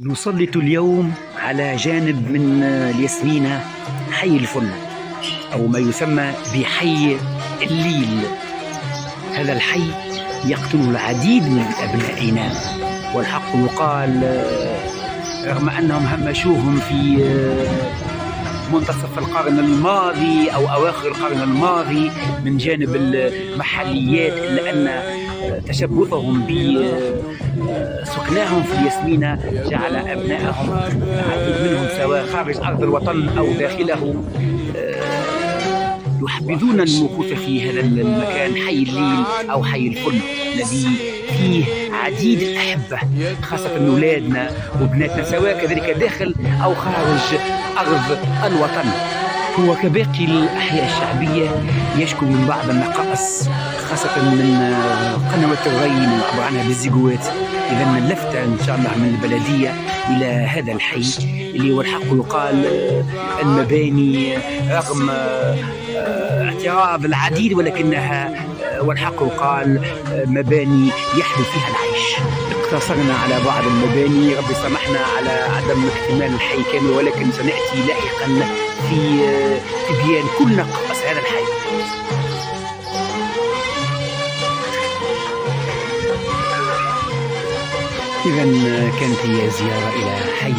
نسلط اليوم على جانب من الياسمينة حي الفل، أو ما يسمى بحي الليل. هذا الحي يقتله العديد من أبنائنا، والحق يقال رغم أنهم همشوهم في منتصف القرن الماضي أو أواخر القرن الماضي من جانب المحليات، إلا أن تشبثهم بسكناهم في الياسمينة جعل أبنائهم العديد منهم سواء خارج أرض الوطن أو داخله يحبذون المكوث في هذا المكان حي الليل أو حي الفل الذي فيه عديد الأحبة، خاصة أولادنا وبناتنا سواء كذلك داخل أو خارج أرض الوطن. هو كباقي الأحياء الشعبية يشكو من بعض النقائص، خاصة من قنوات الري نعبر عنها بالزيجوات. إذا اللفتة إن شاء الله من البلدية إلى هذا الحي اللي هو الحق يقال المباني رغم اعتراض العديد ولكنها والحق يقال مباني يحلو فيها العيش. اقتصرنا على بعض المباني، ربي سمحنا على عدم اكتمال الحي كامل، ولكن سنأتي لاحقا في تبيان كل نقائص هذا الحي. إذا كانت هي زيارة إلى حي